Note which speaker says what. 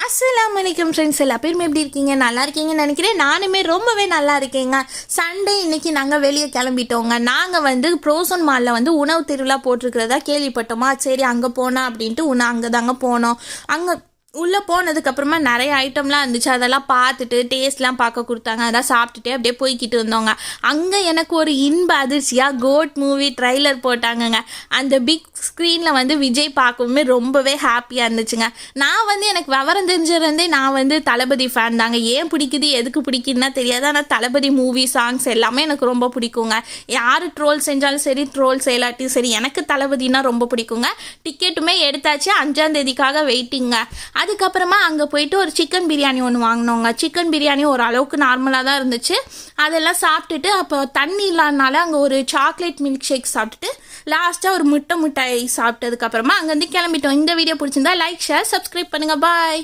Speaker 1: அஸ்ஸலாமு அலைக்கும் ஃப்ரெண்ட்ஸ், எல்லா பேருமே எப்படி இருக்கீங்க? நல்லா இருக்கீங்கன்னு நினைக்கிறேன். நானுமே ரொம்பவே நல்லா இருக்கேங்க. சண்டே இன்னைக்கு நாங்கள் வெளியே கிளம்பிட்டோங்க. நாங்கள் வந்து ப்ரோசன் மாலில் வந்து உணவு திருவிழா போட்டிருக்கிறதா கேள்விப்பட்டோமா. சரி அங்கே போனால் அப்படின்ட்டு அங்கே தாங்க போனோம். அங்கே உள்ளே போனதுக்கப்புறமா நிறைய ஐட்டம்லாம் இருந்துச்சு. அதெல்லாம் பார்த்துட்டு டேஸ்ட்லாம் பார்க்க கொடுத்தாங்க. அதெல்லாம் சாப்பிட்டுட்டே அப்படியே போய்கிட்டு இருந்தோங்க. அங்கே எனக்கு ஒரு இன்ப அதிர்ச்சியாக கோட் மூவி ட்ரைலர் போட்டாங்கங்க. அந்த பிக் ஸ்க்ரீனில் வந்து விஜய் பார்க்கவுமே ரொம்பவே ஹாப்பியாக இருந்துச்சுங்க. நான் வந்து எனக்கு விவரம் தெரிஞ்சிருந்தே நான் வந்து தளபதி ஃபேன் தாங்க. ஏன் பிடிக்குது எதுக்கு பிடிக்குதுன்னா தெரியாது. ஆனால் தளபதி மூவி சாங்ஸ் எல்லாமே எனக்கு ரொம்ப பிடிக்குங்க. யார் ட்ரோல் செஞ்சாலும் சரி, ட்ரோல் செய்யலாட்டியும் சரி, எனக்கு தளபதினா ரொம்ப பிடிக்குங்க. டிக்கெட்டுமே எடுத்தாச்சு. 5ஆம் தேதிக்காக வெயிட்டிங்க. அதுக்கப்புறமா அங்கே போயிட்டு ஒரு சிக்கன் பிரியாணி ஒன்று வாங்கினோங்க. சிக்கன் பிரியாணி ஓரளவுக்கு நார்மலாக தான் இருந்துச்சு. அதெல்லாம் சாப்பிட்டுட்டு அப்போ தண்ணி இல்லாதனால அங்கே ஒரு சாக்லேட் மில்க் ஷேக் சாப்பிட்டுட்டு லாஸ்ட்டாக ஒரு முட்டை மிட்டாய் சாப்பிட்டதுக்கப்புறமா அங்கேருந்து கிளம்பிட்டோம். இந்த வீடியோ பிடிச்சிருந்தா லைக், ஷேர், சப்ஸ்கிரைப் பண்ணுங்கள். பாய்.